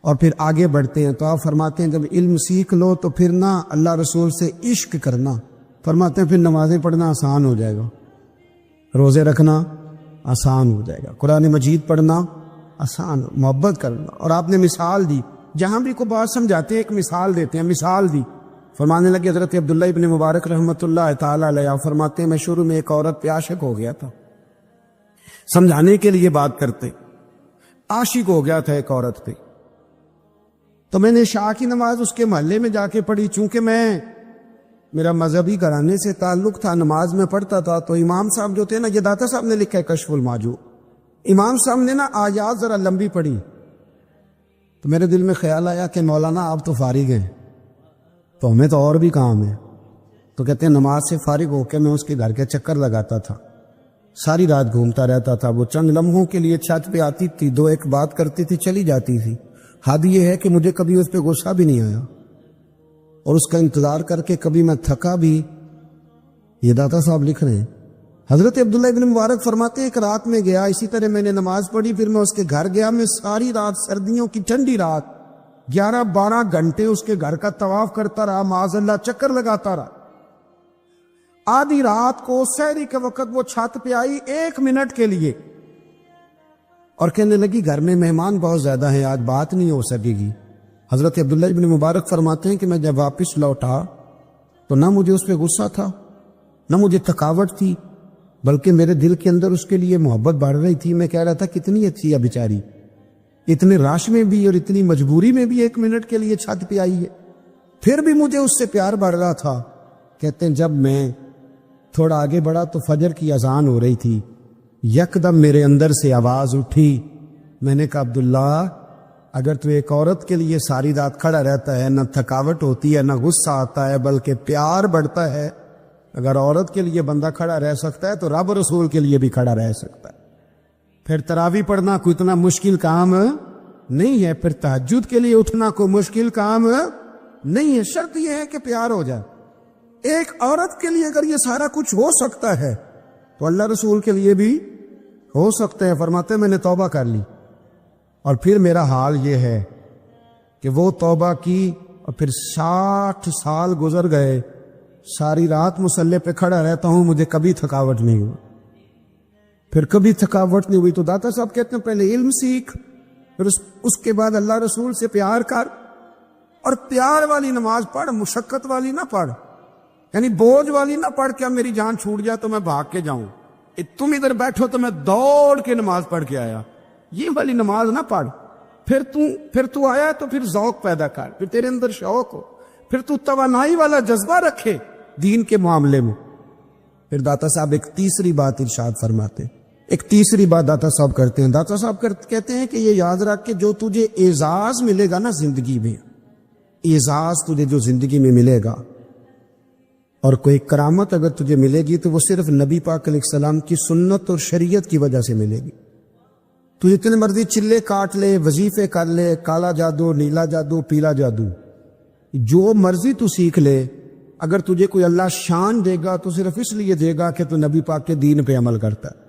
اور پھر آگے بڑھتے ہیں تو آپ فرماتے ہیں جب علم سیکھ لو تو پھر نہ اللہ رسول سے عشق کرنا, فرماتے ہیں پھر نمازیں پڑھنا آسان ہو جائے گا، روزے رکھنا آسان ہو جائے گا، قرآن مجید پڑھنا آسان، محبت کرنا۔ اور آپ نے مثال دی، جہاں بھی کوئی بات سمجھاتے ہیں ایک مثال دیتے ہیں، مثال دی۔ فرمانے لگے حضرت عبداللہ ابن مبارک رحمۃ اللہ تعالی علیہ فرماتے ہیں میں شروع میں ایک عورت پہ عاشق ہو گیا تھا، سمجھانے کے لیے بات کرتے، عاشق ہو گیا تھا ایک عورت پہ، تو میں نے عشاء کی نماز اس کے محلے میں جا کے پڑھی۔ چونکہ میرا مذہبی گھرانے سے تعلق تھا، نماز میں پڑھتا تھا، تو امام صاحب جو تھے نا، یہ داتا صاحب نے لکھا ہے کشف الماجو، امام صاحب نے نا آیات ذرا لمبی پڑھی، تو میرے دل میں خیال آیا کہ مولانا آپ تو فارغ ہیں، تو ہمیں تو اور بھی کام ہے۔ تو کہتے ہیں نماز سے فارغ ہو کے میں اس کے گھر کے چکر لگاتا تھا، ساری رات گھومتا رہتا تھا، وہ چند لمحوں کے لیے چھت پہ آتی تھی، دو ایک بات کرتی تھی، چلی جاتی تھی۔ حد یہ ہے کہ مجھے کبھی اس پہ غصہ بھی نہیں آیا، اور اس کا انتظار کر کے کبھی میں تھکا بھی۔ یہ داتا صاحب لکھ رہے ہیں۔ حضرت عبداللہ ابن مبارک فرماتے ہیں ایک رات میں گیا، اسی طرح میں نے نماز پڑھی، پھر میں اس کے گھر گیا، میں ساری رات، سردیوں کی ٹھنڈی رات، 11-12 گھنٹے اس کے گھر کا طواف کرتا رہا، معاذ اللہ چکر لگاتا رہا۔ آدھی رات کو سحری کے وقت وہ چھت پہ آئی 1 منٹ کے لیے، اور کہنے لگی گھر میں مہمان بہت زیادہ ہیں، آج بات نہیں ہو سکے گی۔ حضرت عبداللہ ابن مبارک فرماتے ہیں کہ میں جب واپس لوٹا تو نہ مجھے اس پہ غصہ تھا، نہ مجھے تھکاوٹ تھی، بلکہ میرے دل کے اندر اس کے لیے محبت بڑھ رہی تھی۔ میں کہہ رہا تھا کتنی اچھی ہے بیچاری، اتنے راش میں بھی اور اتنی مجبوری میں بھی 1 منٹ کے لیے چھت پہ آئی ہے، پھر بھی مجھے اس سے پیار بڑھ رہا تھا۔ کہتے ہیں جب میں تھوڑا آگے بڑھا تو فجر کی اذان ہو رہی تھی، یکدم میرے اندر سے آواز اٹھی، میں نے کہا عبداللہ اگر تو ایک عورت کے لیے ساری رات کھڑا رہتا ہے، نہ تھکاوٹ ہوتی ہے، نہ غصہ آتا ہے، بلکہ پیار بڑھتا ہے، اگر عورت کے لیے بندہ کھڑا رہ سکتا ہے تو رب رسول کے لیے بھی کھڑا رہ سکتا ہے۔ پھر تراویح پڑھنا کوئی اتنا مشکل کام نہیں ہے، پھر تہجد کے لیے اٹھنا کوئی مشکل کام نہیں ہے، شرط یہ ہے کہ پیار ہو جائے۔ ایک عورت کے لیے اگر یہ سارا کچھ ہو سکتا ہے تو اللہ رسول کے لیے بھی ہو سکتا ہے۔ فرماتے ہیں میں نے توبہ کر لی، اور پھر میرا حال یہ ہے کہ وہ توبہ کی اور پھر 60 سال گزر گئے، ساری رات مصلی پہ کھڑا رہتا ہوں، مجھے کبھی تھکاوٹ نہیں ہوئی، پھر کبھی تھکاوٹ نہیں ہوئی۔ تو داتا صاحب کہتے ہیں پہلے علم سیکھ، پھر اس کے بعد اللہ رسول سے پیار کر، اور پیار والی نماز پڑھ، مشقت والی نہ پڑھ، یعنی بوجھ والی نہ پڑھ کہ اب میری جان چھوٹ جائے تو میں بھاگ کے جاؤں، تم ادھر بیٹھو تو میں دوڑ کے نماز پڑھ کے آیا، یہ والی نماز نہ پڑھ۔ پھر تو آیا تو پھر ذوق پیدا کر، پھر تیرے اندر شوق ہو، پھر تو توانائی والا جذبہ رکھے دین کے معاملے میں۔ پھر داتا صاحب ایک تیسری بات ارشاد فرماتے ہیں، ایک تیسری بات داتا صاحب کرتے ہیں، داتا صاحب کہتے ہیں کہ یہ یاد رکھ کہ جو تجھے اعزاز ملے گا نا زندگی میں، اعزاز تجھے جو زندگی میں ملے گا، اور کوئی کرامت اگر تجھے ملے گی تو وہ صرف نبی پاک علیہ السلام کی سنت اور شریعت کی وجہ سے ملے گی۔ تو جتنے مرضی چلے کاٹ لے، وظیفے کر لے، کالا جادو، نیلا جادو، پیلا جادو، جو مرضی تو سیکھ لے، اگر تجھے کوئی اللہ شان دے گا تو صرف اس لیے دے گا کہ تو نبی پاک کے دین پہ عمل کرتا ہے۔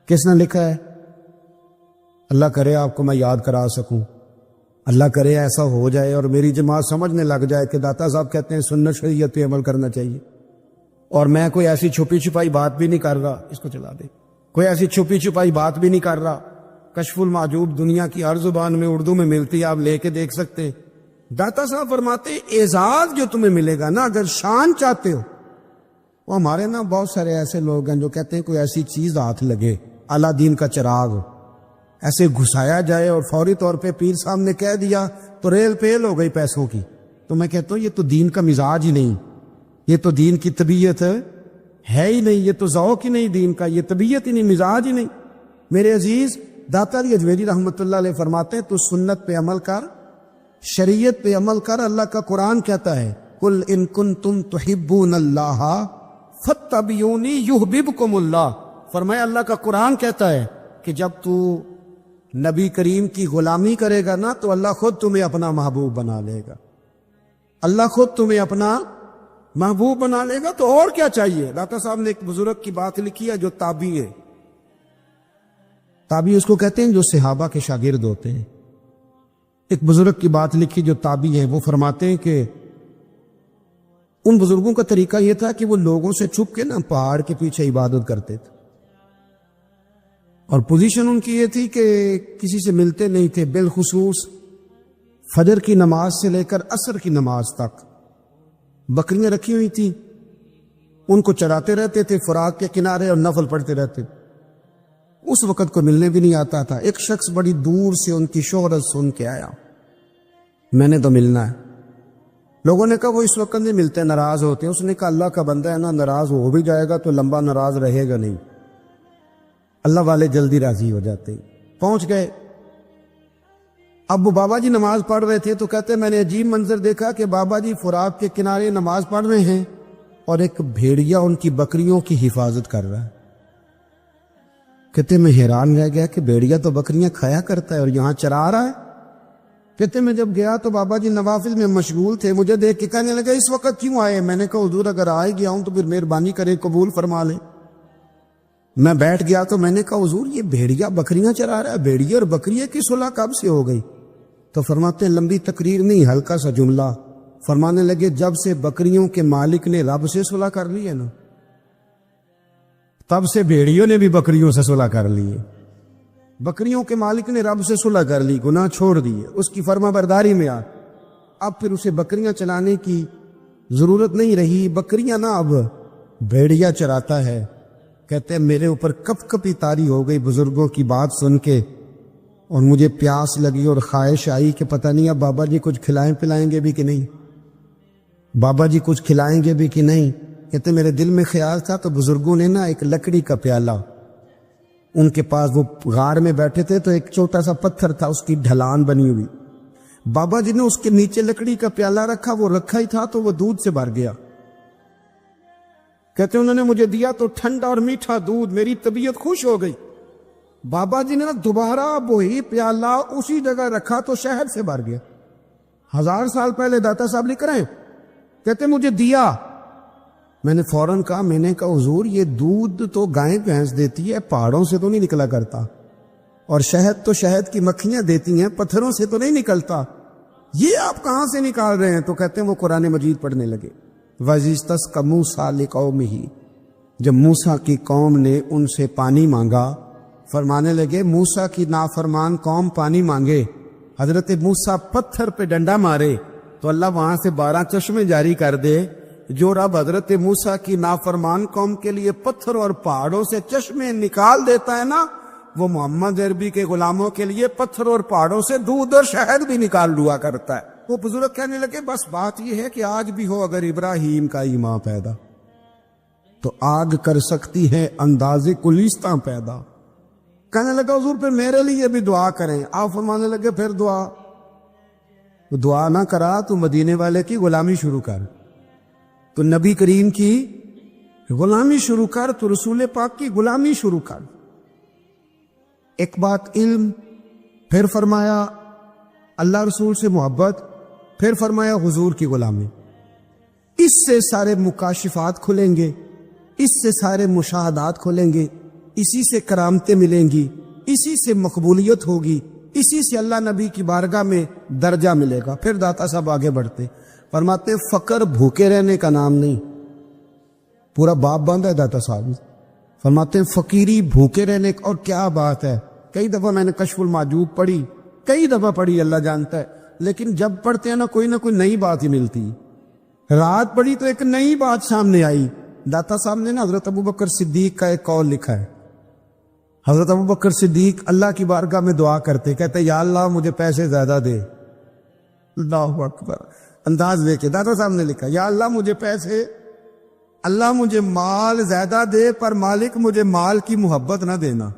کس نے لکھا ہے؟ اللہ کرے آپ کو میں یاد کرا سکوں، اللہ کرے ایسا ہو جائے اور میری جماعت سمجھنے لگ جائے کہ داتا صاحب کہتے ہیں سنت شریعت پہ عمل کرنا چاہیے، اور میں کوئی ایسی چھپی چھپائی بات بھی نہیں کر رہا، اس کو چلا دے، کوئی ایسی چھپی چھپائی بات بھی نہیں کر رہا۔ کشف المعجوب دنیا کی ہر زبان میں اردو میں ملتی ہے، آپ لے کے دیکھ سکتے ہیں۔ داتا صاحب فرماتے اعزاز جو تمہیں ملے گا نا، اگر شان چاہتے ہو، وہ ہمارے نا بہت سارے ایسے لوگ ہیں جو کہتے ہیں کوئی ایسی چیز ہاتھ لگے، اعلیٰ دین کا چراغ ایسے گھسایا جائے اور فوری طور پہ پیر صاحب نے کہہ دیا تو ریل پیل ہو گئی پیسوں کی، تو میں کہتا ہوں یہ تو دین کا مزاج ہی نہیں، یہ تو دین کی طبیعت ہے ہی نہیں، یہ تو ذوق ہی نہیں دین کا، یہ طبیعت ہی نہیں، مزاج ہی نہیں۔ میرے عزیز داتا علی اجمیری رحمۃ اللہ علیہ فرماتے ہیں تو سنت پہ عمل کر، شریعت پہ عمل کر۔ اللہ کا قرآن کہتا ہے قل ان کنتم تحبون اللہ فاتبعونی یحببکم اللہ، فرمایا اللہ کا قرآن کہتا ہے کہ جب تو نبی کریم کی غلامی کرے گا نا تو اللہ خود تمہیں اپنا محبوب بنا لے گا، اللہ خود تمہیں اپنا محبوب بنا لے گا، تو اور کیا چاہیے۔ داتا صاحب نے ایک بزرگ کی بات لکھی ہے جو تابعی ہے، تابعی اس کو کہتے ہیں جو صحابہ کے شاگرد ہوتے ہیں۔ ایک بزرگ کی بات لکھی جو تابعی ہے، وہ فرماتے ہیں کہ ان بزرگوں کا طریقہ یہ تھا کہ وہ لوگوں سے چھپ کے نا پہاڑ کے پیچھے عبادت کرتے تھے، اور پوزیشن ان کی یہ تھی کہ کسی سے ملتے نہیں تھے، بالخصوص فجر کی نماز سے لے کر عصر کی نماز تک بکریاں رکھی ہوئی تھیں، ان کو چراتے رہتے تھے فرات کے کنارے اور نفل پڑھتے رہتے۔ اس وقت کو ملنے بھی نہیں آتا تھا۔ ایک شخص بڑی دور سے ان کی شہرت سن کے آیا، میں نے تو ملنا ہے۔ لوگوں نے کہا وہ اس وقت نہیں ملتے، ناراض ہوتے ہیں۔ اس نے کہا اللہ کا بندہ ہے نا، ناراض ہو بھی جائے گا تو لمبا ناراض رہے گا نہیں، اللہ والے جلدی راضی ہو جاتے ہیں۔ پہنچ گئے۔ اب وہ بابا جی نماز پڑھ رہے تھے تو کہتے میں نے عجیب منظر دیکھا کہ بابا جی فرات کے کنارے نماز پڑھ رہے ہیں اور ایک بھیڑیا ان کی بکریوں کی حفاظت کر رہا ہے۔ کہتے میں حیران رہ گیا کہ بھیڑیا تو بکریاں کھایا کرتا ہے اور یہاں چرا رہا ہے۔ کہتے میں جب گیا تو بابا جی نوافل میں مشغول تھے، مجھے دیکھ کے کہنے لگا اس وقت کیوں آئے؟ میں نے کہا حضور اگر آئے گیا ہوں تو پھر مہربانی کرے قبول فرما لیں۔ میں بیٹھ گیا تو میں نے کہا حضور یہ بھیڑیا بکریاں چرا رہا ہے، بھیڑیا اور بکریے کی صلح کب سے ہو گئی؟ تو فرماتے ہیں لمبی تقریر نہیں، ہلکا سا جملہ۔ فرمانے لگے جب سے بکریوں کے مالک نے رب سے صلح کر لی ہے نا، تب سے بھیڑیوں نے بھی بکریوں سے صلح کر لی ہے۔ بکریوں کے مالک نے رب سے صلح کر لی، گناہ چھوڑ دیے، اس کی فرما برداری میں اب پھر اسے بکریاں چلانے کی ضرورت نہیں رہی۔ بکریاں نا اب بھیڑیا چراتا ہے۔ کہتے ہیں میرے اوپر کپ کپی طاری ہو گئی بزرگوں کی بات سن کے، اور مجھے پیاس لگی اور خواہش آئی کہ پتہ نہیں اب بابا جی کچھ کھلائیں پلائیں گے بھی کہ نہیں، بابا جی کچھ کھلائیں گے بھی کہ نہیں۔ کہتے میرے دل میں خیال تھا تو بزرگوں نے نا ایک لکڑی کا پیالہ، ان کے پاس وہ غار میں بیٹھے تھے تو ایک چھوٹا سا پتھر تھا، اس کی ڈھلان بنی ہوئی، بابا جی نے اس کے نیچے لکڑی کا پیالہ رکھا، وہ رکھا ہی تھا تو وہ دودھ سے بھر گیا۔ کہتے انہوں نے مجھے دیا تو ٹھنڈا اور میٹھا دودھ، میری طبیعت خوش ہو گئی۔ بابا جی نے دوبارہ وہی پیالہ اسی جگہ رکھا تو شہد سے بھر گیا۔ 1000 سال پہلے داتا صاحب لکھ رہے ہیں، کہتے مجھے دیا۔ میں نے فوراً کہا، میں نے کہا حضور یہ دودھ تو گائیں بھینس دیتی ہے، پہاڑوں سے تو نہیں نکلا کرتا، اور شہد تو شہد کی مکھیاں دیتی ہیں، پتھروں سے تو نہیں نکلتا، یہ آپ کہاں سے نکال رہے ہیں؟ تو کہتے ہیں وہ قرآن مجید پڑھنے لگے۔ وَإِذِ اسْتَسْقَىٰ مُوسَىٰ لِقَوْمِهِ، جب موسیٰ کی قوم نے ان سے پانی مانگا، فرمانے لگے موسیٰ کی نافرمان قوم پانی مانگے، حضرت موسیٰ پتھر پہ ڈنڈا مارے تو اللہ وہاں سے 12 چشمے جاری کر دے۔ جو رب حضرت موسیٰ کی نافرمان قوم کے لیے پتھر اور پہاڑوں سے چشمے نکال دیتا ہے نا، وہ محمد عربی کے غلاموں کے لیے پتھر اور پہاڑوں سے دودھ اور شہد بھی نکال دیا کرتا ہے۔ وہ بزرگ کہنے لگے بس بات یہ ہے کہ آج بھی ہو اگر ابراہیم کا ایمان پیدا تو آگ کر سکتی ہے انداز کلیستاں پیدا۔ کہنے لگا حضور پھر میرے لیے بھی دعا کریں۔ آپ فرمانے لگے پھر دعا نہ کرا تو مدینے والے کی غلامی شروع کر، تو نبی کریم کی غلامی شروع کر، تو رسول پاک کی غلامی شروع کر۔ ایک بات علم، پھر فرمایا اللہ رسول سے محبت، پھر فرمایا حضور کی غلامی۔ اس سے سارے مکاشفات کھلیں گے، اس سے سارے مشاہدات کھلیں گے، اسی سے کرامتیں ملیں گی، اسی سے مقبولیت ہوگی، اسی سے اللہ نبی کی بارگاہ میں درجہ ملے گا۔ پھر داتا صاحب آگے بڑھتے فرماتے فقر بھوکے رہنے کا نام نہیں، پورا باب بند ہے داتا صاحب۔ فرماتے فقیری بھوکے رہنے کا، اور کیا بات ہے، کئی دفعہ میں نے کشف المعجوب پڑھی، کئی دفعہ پڑھی، اللہ جانتا ہے، لیکن جب پڑھتے ہیں نا کوئی نہ کوئی نئی بات ہی ملتی۔ رات پڑھی تو ایک نئی بات سامنے آئی۔ داتا صاحب نے نا حضرت ابوبکر صدیق کا ایک قول لکھا ہے۔ حضرت ابوبکر صدیق اللہ کی بارگاہ میں دعا کرتے، کہتے یا اللہ مجھے پیسے زیادہ دے۔ اللہ اکبر، انداز دیکھے داتا صاحب نے لکھا یا اللہ مجھے پیسے، اللہ مجھے مال زیادہ دے، پر مالک مجھے مال کی محبت نہ دینا۔